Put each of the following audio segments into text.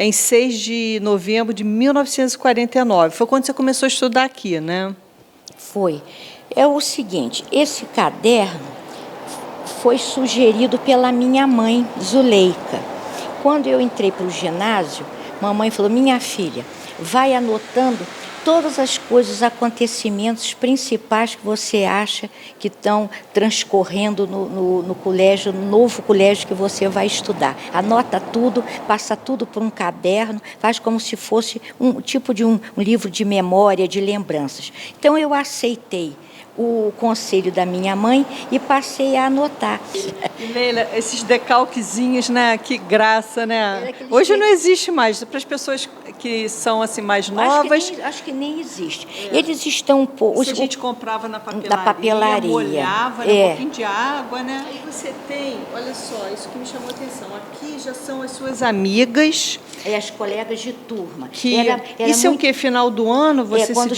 em 6 de novembro de 1949. Foi quando você começou a estudar aqui, né? Foi. É o seguinte, esse caderno foi sugerido pela minha mãe, Zuleika. Quando eu entrei para o ginásio, mamãe falou, minha filha, vai anotando todas as coisas, acontecimentos principais que você acha que estão transcorrendo no colégio, no novo colégio que você vai estudar. Anota tudo, passa tudo por um caderno, faz como se fosse um tipo de um livro de memória, de lembranças. Então eu aceitei o conselho da minha mãe e passei a anotar. E Leila, esses decalquezinhos, né? Que graça, né? Hoje não existe mais. Para as pessoas que são assim mais novas. Acho que nem existe. Eles estão um pouco. A gente comprava na papelaria, molhava, um pouquinho de água, né? Aí você tem, olha só, isso que me chamou a atenção. Aqui já são as suas amigas. As colegas de turma. Isso é o quê? Final do ano? Você quando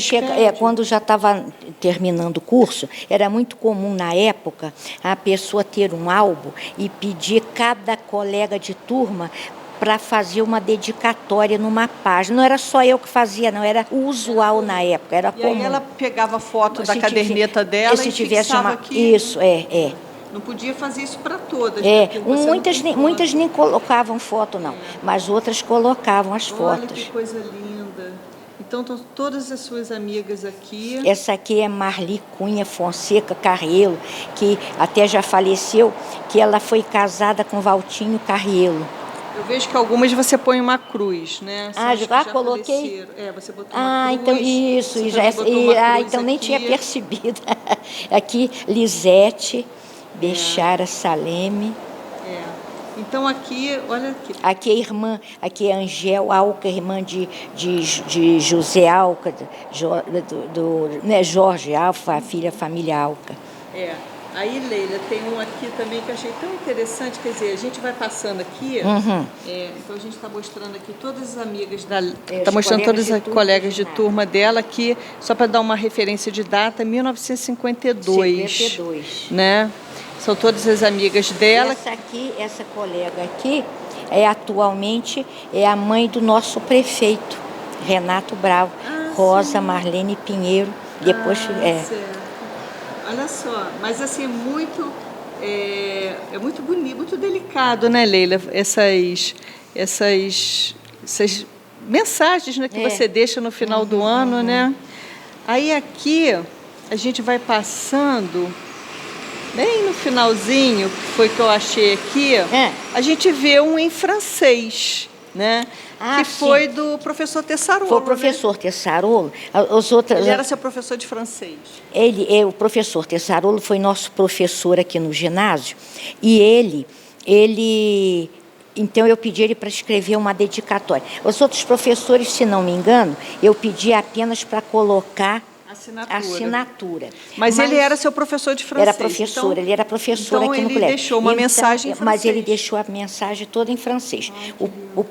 quando já estava terminando o curso, era muito comum na época a pessoa ter um álbum e pedir cada colega de turma para fazer uma dedicatória numa página. Não era só eu que fazia, não, era o usual na época, era comum. E aí ela pegava foto da caderneta dela e fixava aqui. Isso, Não podia fazer isso para todas. Muitas nem colocavam foto, não, mas outras colocavam as fotos. Olha que coisa linda. Então, estão todas as suas amigas aqui. Essa aqui é Marli Cunha Fonseca Carrielo, que até já faleceu, que ela foi casada com Valtinho Carrielo. Eu vejo que algumas você põe uma cruz, né? Já coloquei? Você botou uma cruz. Então isso. Então nem tinha percebido. Aqui, Lisete Bechara Saleme. Então aqui, olha aqui. Aqui é irmã, aqui é Angel Alca, irmã de José Alca, né, Jorge Alfa, a família Alca. Aí, Leila, tem um aqui também que eu achei tão interessante, quer dizer, a gente vai passando aqui, então a gente está mostrando aqui todas as amigas está mostrando todas as colegas de turma dela aqui, só para dar uma referência de data, 1952. Né? São todas as amigas dela. Essa colega aqui, atualmente é a mãe do nosso prefeito, Renato Bravo, Rosa Marlene Pinheiro, depois certo. Olha só, mas assim, é muito bonito, muito delicado, né, Leila? Essas mensagens, né, que você deixa no final do ano, né? Aí aqui, a gente vai passando, bem no finalzinho, que foi que eu achei aqui, a gente vê um em francês, né? Que foi do professor Tessarolo. Foi o professor Tessarolo. Ele era seu professor de francês. O professor Tessarolo foi nosso professor aqui no ginásio. E então eu pedi ele para escrever uma dedicatória. Os outros professores, se não me engano, eu pedi apenas para colocar assinatura. Mas ele era seu professor de francês? Ele era professor aqui no colégio. Então ele deixou uma mensagem em francês. Mas ele deixou a mensagem toda em francês. O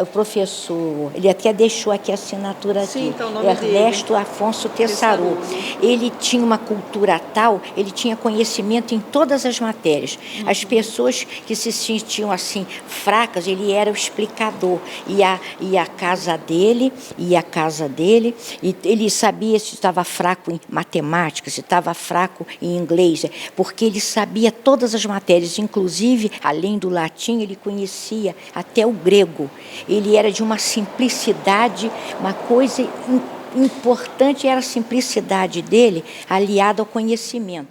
professor, ele até deixou aqui a assinatura aqui, então, o nome Ernesto dele. Afonso Tessarolo. Ele tinha uma cultura tal, ele tinha conhecimento em todas as matérias. As pessoas que se sentiam assim fracas, ele era o explicador. E a casa dele, e ele sabia se estava fraco em matemática, se estava fraco em inglês, porque ele sabia todas as matérias, inclusive, além do latim, ele conhecia até o grego. Ele era de uma simplicidade, uma coisa importante era a simplicidade dele, aliada ao conhecimento.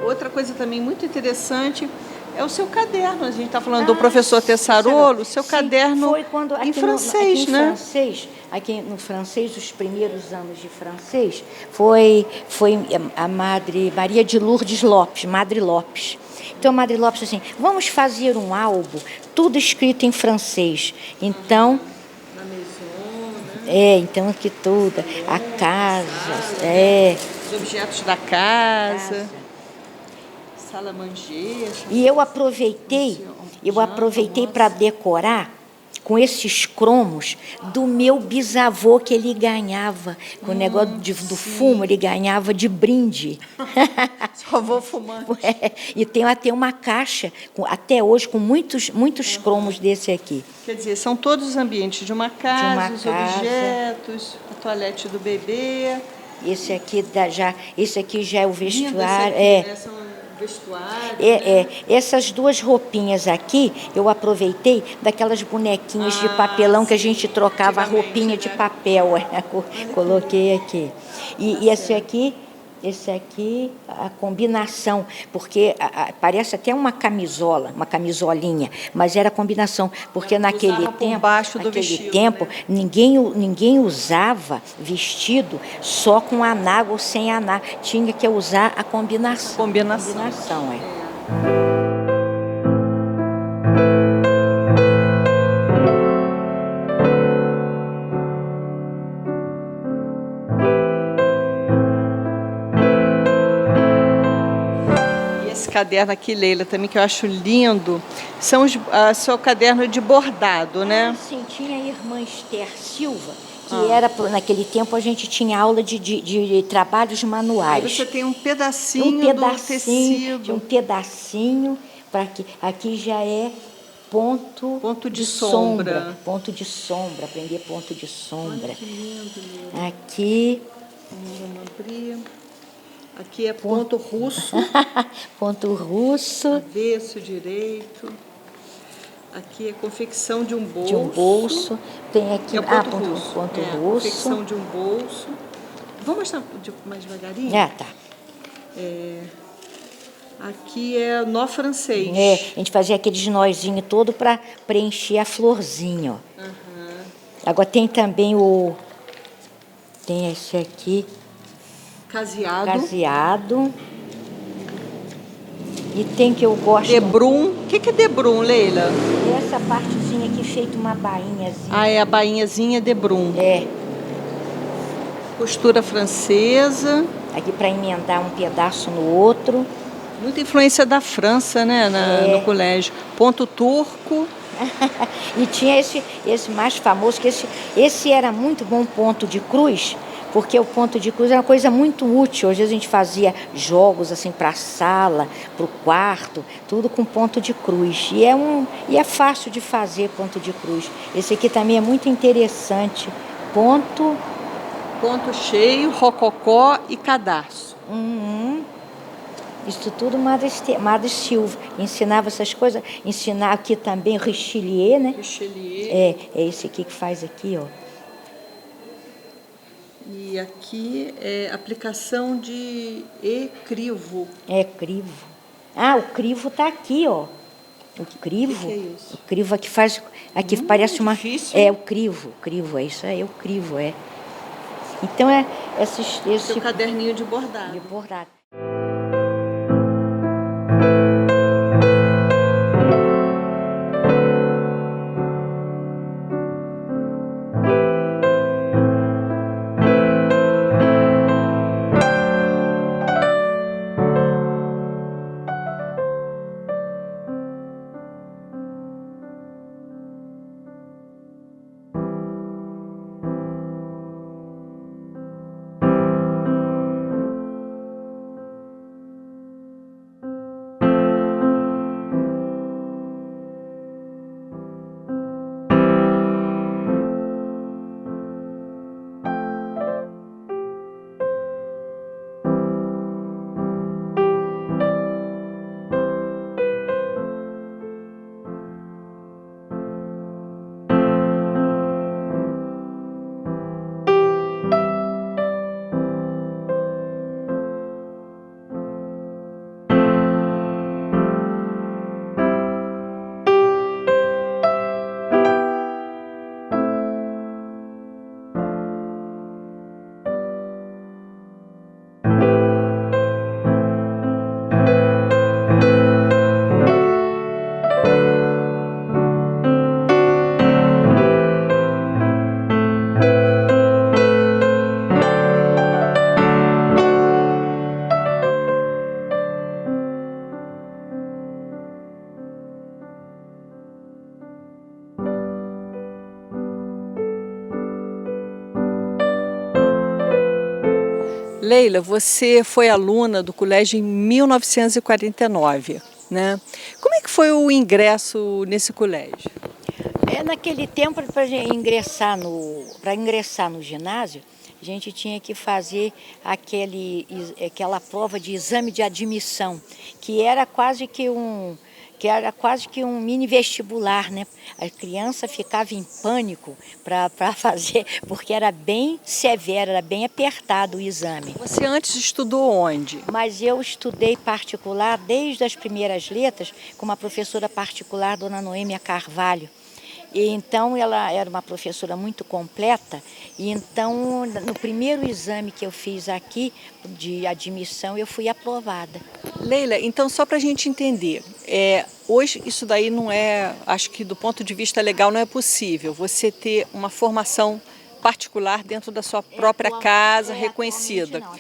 Outra coisa também muito interessante é o seu caderno. A gente está falando do professor Tessarolo, seu caderno foi quando, em francês, né? Aqui no francês, os primeiros anos de francês, foi a Madre Maria de Lourdes Lopes, Madre Lopes. Então, a Madre Lopes assim, vamos fazer um álbum, tudo escrito em francês. Então, na maison, né? Então aqui tudo, a casa, os objetos da casa. Salamangê. E eu aproveitei para decorar com esses cromos do meu bisavô que ele ganhava. Com o negócio do fumo, ele ganhava de brinde. Seu avô fumante. E tem até uma caixa, até hoje, com muitos cromos desse aqui. Quer dizer, são todos os ambientes de uma casa, os objetos, a toalete do bebê. Esse aqui já é o vestuário. São vestuário. Essas duas roupinhas aqui, eu aproveitei daquelas bonequinhas de papelão que a gente trocava a roupinha de papel. Coloquei aqui. E esse aqui, a combinação, porque parece até uma camisola, uma camisolinha, mas era a combinação, porque naquele tempo ninguém usava vestido só com anágua ou sem anágua, tinha que usar a combinação. Combinação. Caderno aqui, Leila, também que eu acho lindo, são seu caderno de bordado, né? Sim, tinha a irmã Esther Silva, que era, naquele tempo a gente tinha aula de trabalhos manuais. Aí você tem um pedacinho do tecido. Tinha um pedacinho, para aqui já é ponto de sombra. Ponto de sombra, aprender ponto de sombra. Olha que lindo, Leila. Aqui... Vamos abrir... Aqui é ponto russo. Ponto russo. Avesso, direito. Aqui é confecção de um bolso. De um bolso. Tem aqui ponto russo. Ponto russo. Confecção de um bolso. Vamos mostrar mais devagarinho? Tá. Aqui é nó francês. A gente fazia aqueles nozinhos todo para preencher a florzinha. Ó. Agora tem também tem esse aqui. Caseado. E tem que eu gosto... Debrum. O que é debrum, Leila? Essa partezinha aqui feita uma bainhazinha. É a bainhazinha debrum. Costura francesa. Aqui para emendar um pedaço no outro. Muita influência da França, né, no colégio. Ponto turco. E tinha esse mais famoso, que esse era muito bom, ponto de cruz, porque o ponto de cruz era uma coisa muito útil. Às vezes a gente fazia jogos assim para a sala, para o quarto, tudo com ponto de cruz. E é fácil de fazer ponto de cruz. Esse aqui também é muito interessante. Ponto cheio, rococó e cadarço. Isso tudo Madre Silva. Ensinava essas coisas. Ensinar aqui também Richelieu, né? Richelieu. É esse aqui que faz aqui, ó. E aqui é aplicação de crivo. Crivo. O crivo tá aqui, ó. O crivo. O que é isso? O crivo aqui faz... Aqui parece uma... Difícil. O crivo. É isso aí, o crivo, Então esse seu caderninho de bordado. De bordado. Leila, você foi aluna do colégio em 1949, né? Como é que foi o ingresso nesse colégio? Naquele tempo, para ingressar no ginásio, a gente tinha que fazer aquela prova de exame de admissão, que era quase que um mini vestibular, né? A criança ficava em pânico para fazer, porque era bem severo, era bem apertado o exame. Você antes estudou onde? Mas eu estudei particular desde as primeiras letras com uma professora particular, dona Noêmia Carvalho. E então ela era uma professora muito completa, e então no primeiro exame que eu fiz aqui de admissão eu fui aprovada. Leila, então só para a gente entender, hoje isso daí não é, acho que do ponto de vista legal não é possível, você ter uma formação particular dentro da sua própria casa, reconhecida. Não.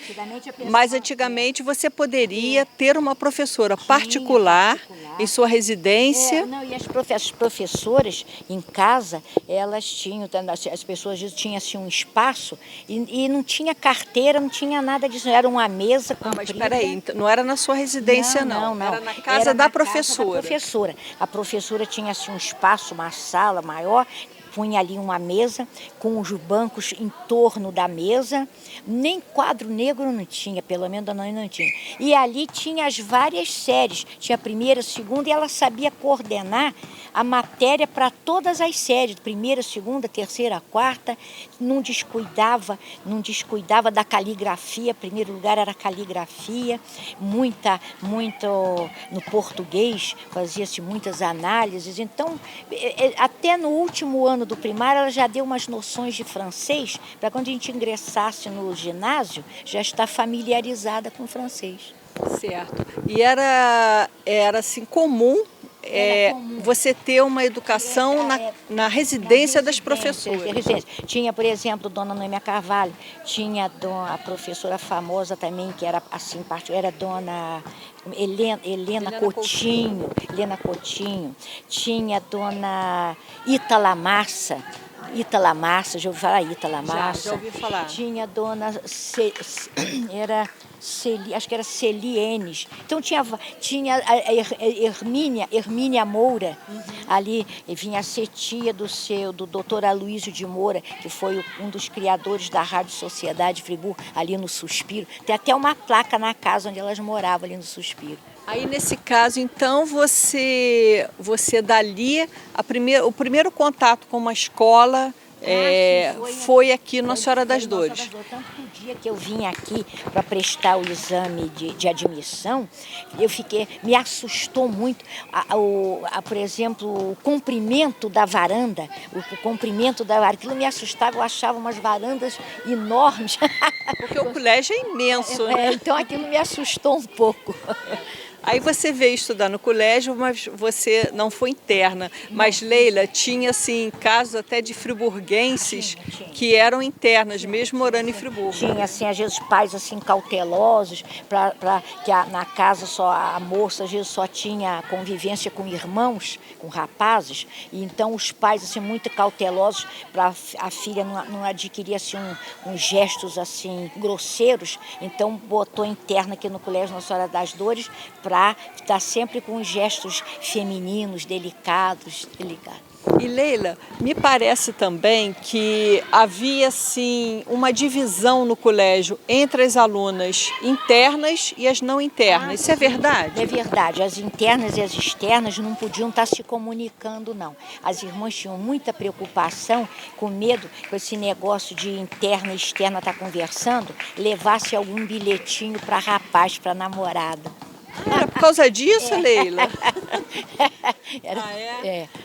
Mas antigamente você poderia ter uma professora particular em sua residência. E as professoras em casa, elas tinham, as pessoas tinham assim, um espaço e não tinha carteira, não tinha nada disso, era uma mesa comprida. Mas espera aí, não era na sua residência não. Era na casa da professora. A professora tinha assim, um espaço, uma sala maior, punha ali uma mesa com os bancos em torno da mesa, nem quadro negro não tinha, pelo menos não tinha. E ali tinha as várias séries, tinha a primeira, a segunda, e ela sabia coordenar a matéria para todas as séries, primeira, segunda, terceira, quarta, não descuidava da caligrafia, primeiro lugar era a caligrafia, muito no português, fazia-se muitas análises, então até no último ano do primário ela já deu umas noções de francês, para quando a gente ingressasse no ginásio, já estar familiarizada com o francês. Certo. E era assim comum você ter uma educação na residência das professoras. Tinha, por exemplo, dona Noêmia Carvalho, tinha a professora famosa também, que era assim, era dona Helena Coutinho, tinha dona Ítala Massa, já ouviu falar Ítala Massa? Já ouvi falar. Tinha dona acho que era Celienes. Então tinha a Hermínia Moura, ali vinha a ser tia do doutor Aloysio de Moura, que foi um dos criadores da Rádio Sociedade Friburgo, ali no Suspiro. Tem até uma placa na casa onde elas moravam, ali no Suspiro. Aí, nesse caso, então, você dali, o primeiro contato com uma escola foi aqui na Senhora das Dores. Tanto que o dia que eu vim aqui para prestar o exame de admissão, me assustou muito, por exemplo, o comprimento da varanda, aquilo me assustava, eu achava umas varandas enormes. Porque o colégio é imenso, né? Então aquilo me assustou um pouco. Aí você veio estudar no colégio, mas você não foi interna. Mas, Leila, tinha assim, casos até de friburguenses que eram internas, mesmo morando em Friburgo. Tinha, assim, às vezes pais assim, cautelosos, que na casa só a moça às vezes só tinha convivência com irmãos, com rapazes, e então os pais assim, muito cautelosos para a filha não adquirir assim, uns gestos assim, grosseiros, então botou interna aqui no Colégio Nossa Senhora das Dores para estar sempre com gestos femininos, delicados. E, Leila, me parece também que havia, assim, uma divisão no colégio entre as alunas internas e as não internas. Isso é verdade? É verdade. As internas e as externas não podiam estar se comunicando, não. As irmãs tinham muita preocupação, com medo, com esse negócio de interna e externa estar conversando, levasse algum bilhetinho para rapaz, para namorada. Era por causa disso, Leila?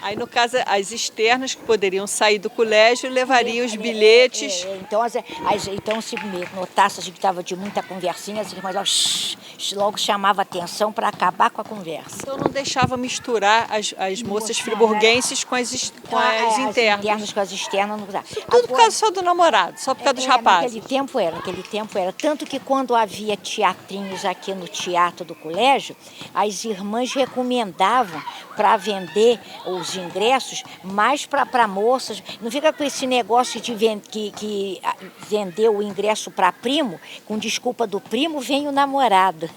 Aí, no caso, as externas que poderiam sair do colégio levariam os bilhetes. Então, se notasse que estava de muita conversinha, as irmãs logo chamava atenção para acabar com a conversa. Então não deixava misturar as moças friburguenses com as internas. As internas com as externas. Tudo por causa só do namorado, só por causa dos rapazes. Naquele tempo era. Tanto que quando havia teatrinhos aqui no teatro do colégio, colégio, as irmãs recomendavam para vender os ingressos mais para moças. Não fica com esse negócio de que vender o ingresso para primo, com desculpa do primo, vem o namorado.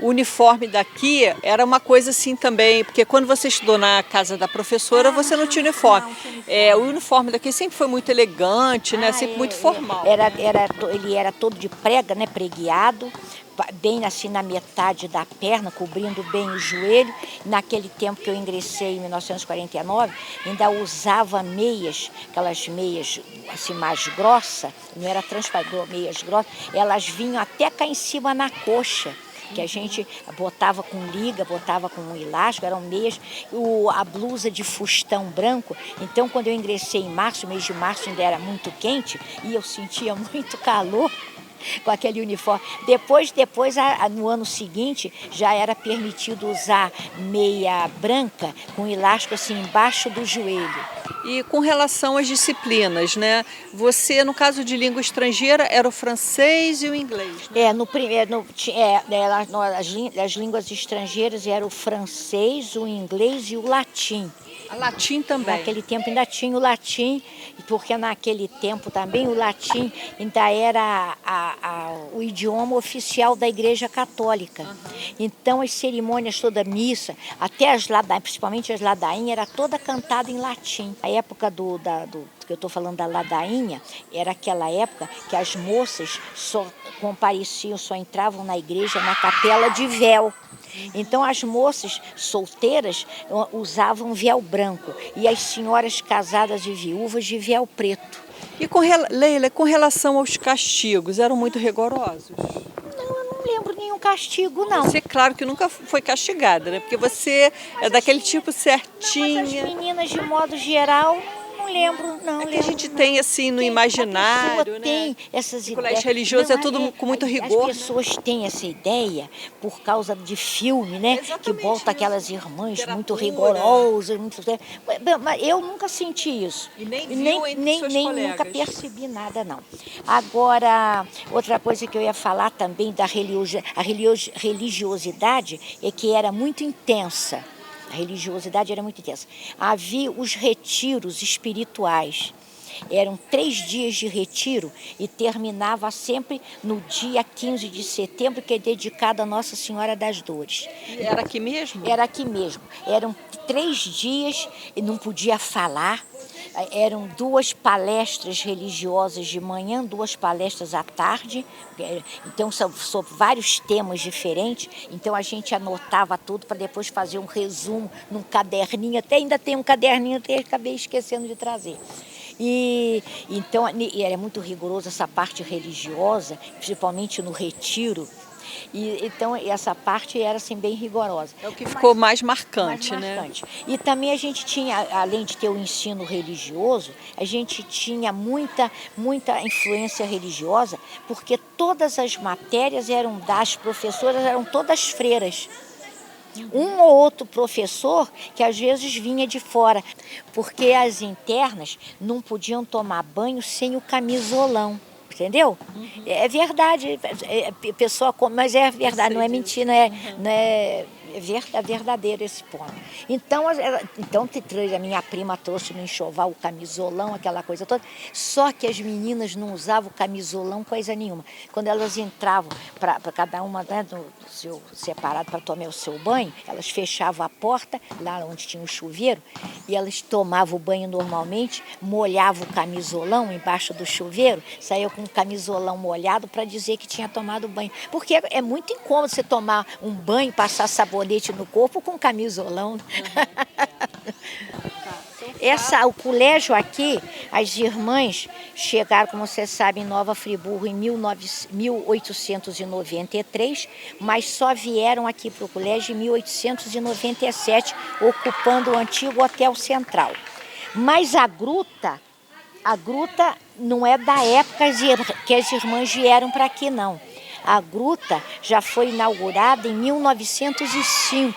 O uniforme daqui era uma coisa assim também, porque quando você estudou na casa da professora, você não tinha uniforme. O uniforme daqui sempre foi muito elegante, né? Sempre muito formal. Ele era todo de prega, né? Preguiado, bem assim na metade da perna, cobrindo bem o joelho. Naquele tempo que eu ingressei, em 1949, ainda usava meias, aquelas meias assim mais grossas, não era transparente, meias grossas, elas vinham até cá em cima na coxa, que a gente botava com liga, botava com um elástico, eram meias, a blusa de fustão branco. Então, quando eu ingressei em março, mês de março ainda era muito quente e eu sentia muito calor com aquele uniforme. Depois, no ano seguinte, já era permitido usar meia branca com elástico assim embaixo do joelho. E com relação às disciplinas, né? Você, no caso de língua estrangeira, era o francês e o inglês, né? As línguas estrangeiras eram o francês, o inglês e o latim. A latim também. Naquele tempo ainda tinha o latim, porque naquele tempo também o latim ainda era o idioma oficial da Igreja Católica. Uhum. Então as cerimônias, toda a missa, até as ladainhas, principalmente as ladainhas, era toda cantada em latim. A época que eu estou falando da ladainha, era aquela época que as moças só compareciam, só entravam na igreja na capela de véu. Então as moças solteiras usavam véu branco e as senhoras casadas e viúvas de véu preto. E Leila, com relação aos castigos, eram muito rigorosos? Não, eu não lembro nenhum castigo, não. Você, claro que nunca foi castigada, né? Porque você é daquele tipo certinha. Mas as meninas, de modo geral, não lembro, não. Que a gente tem assim no imaginário, né? Tem essas ideias. Colégio religioso é tudo com muito rigor. As pessoas têm essa ideia por causa de filme, né? Exatamente, que bota aquelas irmãs literatura. Muito rigorosas, mas eu nunca senti isso. E nem nunca percebi nada, não. Agora, outra coisa que eu ia falar também da religiosidade é que era muito intensa. A religiosidade era muito intensa. Havia os retiros espirituais. Eram 3 dias de retiro e terminava sempre no dia 15 de setembro, que é dedicado a Nossa Senhora das Dores. Era aqui mesmo? Era aqui mesmo. Eram 3 dias e não podia falar. Eram 2 palestras religiosas de manhã, 2 palestras à tarde. Então, são vários temas diferentes. Então, a gente anotava tudo para depois fazer um resumo num caderninho. Até ainda tem um caderninho, até acabei esquecendo de trazer. Então, era muito rigoroso essa parte religiosa, principalmente no retiro. Então, essa parte era assim, bem rigorosa. É o que ficou mais marcante, né? E também a gente tinha, além de ter o ensino religioso, a gente tinha muita influência religiosa, porque todas as matérias eram das professoras, eram todas freiras. Um ou outro professor que às vezes vinha de fora, porque as internas não podiam tomar banho sem o camisolão. Entendeu? Uhum. É verdade, pessoa, mas é verdade, não é mentira, não é verdadeiro esse ponto. Então a minha prima trouxe no enxoval o camisolão, aquela coisa toda, só que as meninas não usavam camisolão coisa nenhuma. Quando elas entravam, para cada uma, né, no seu separado para tomar o seu banho, elas fechavam a porta, lá onde tinha o chuveiro, e elas tomavam o banho normalmente, molhavam o camisolão embaixo do chuveiro, saíam com o camisolão molhado para dizer que tinha tomado banho. Porque é muito incômodo você tomar um banho, passar sabonete no corpo com camisolão. Uhum. O colégio aqui, as irmãs chegaram, como você sabe, em Nova Friburgo em 1893, mas só vieram aqui para o colégio em 1897, ocupando o antigo Hotel Central. Mas a gruta não é da época que as irmãs vieram para aqui, não. A gruta já foi inaugurada em 1905.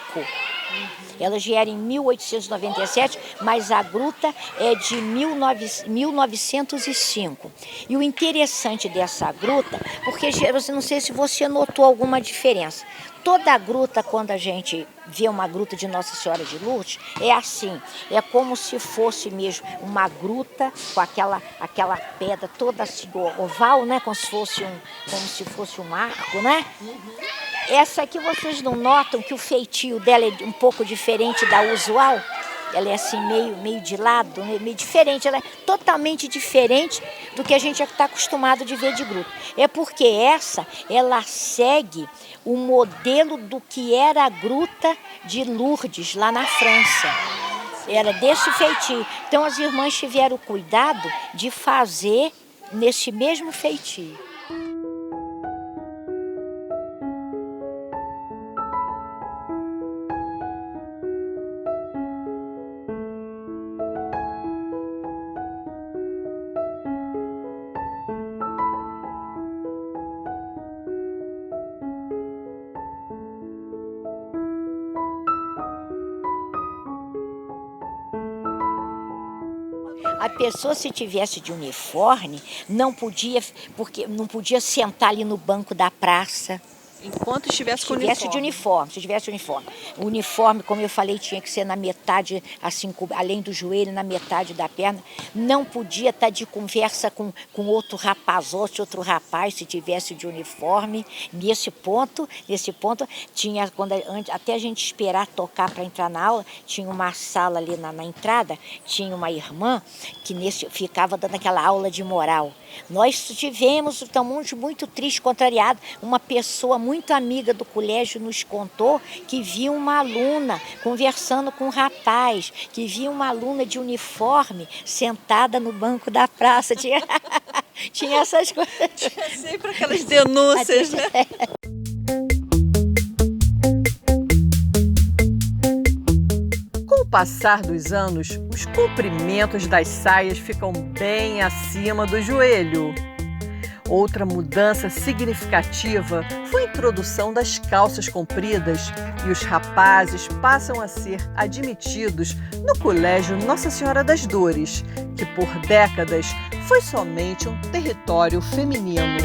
Elas vieram em 1897, mas a gruta é de 1905. E o interessante dessa gruta, porque não sei se você notou alguma diferença. Toda a gruta, quando a gente vê uma gruta de Nossa Senhora de Lourdes, é assim, é como se fosse mesmo uma gruta com aquela pedra toda assim, oval, né? Como se fosse um arco, né? Essa aqui vocês não notam que o feitio dela é um pouco diferente da usual? Ela é assim meio de lado, meio diferente, ela é totalmente diferente do que a gente está acostumado de ver de gruta. É porque ela segue o modelo do que era a gruta de Lourdes, lá na França. Era desse feitio. Então as irmãs tiveram o cuidado de fazer nesse mesmo feitio. A pessoa, se tivesse de uniforme, não podia sentar ali no banco da praça. Enquanto estivesse com Se tivesse de uniforme. O uniforme, como eu falei, tinha que ser na metade, assim, além do joelho, na metade da perna. Não podia estar de conversa com outro rapazote, outro rapaz, se tivesse de uniforme. Nesse ponto, tinha, até a gente esperar tocar para entrar na aula, tinha uma sala ali na entrada, tinha uma irmã que ficava dando aquela aula de moral. Nós tivemos, estamos muito tristes, contrariados, uma pessoa muito amiga do colégio nos contou que viu uma aluna conversando com um rapaz, que viu uma aluna de uniforme sentada no banco da praça. Tinha essas coisas. Tinha sempre aquelas denúncias, né? Com o passar dos anos, os comprimentos das saias ficam bem acima do joelho. Outra mudança significativa foi a introdução das calças compridas e os rapazes passam a ser admitidos no Colégio Nossa Senhora das Dores, que por décadas foi somente um território feminino.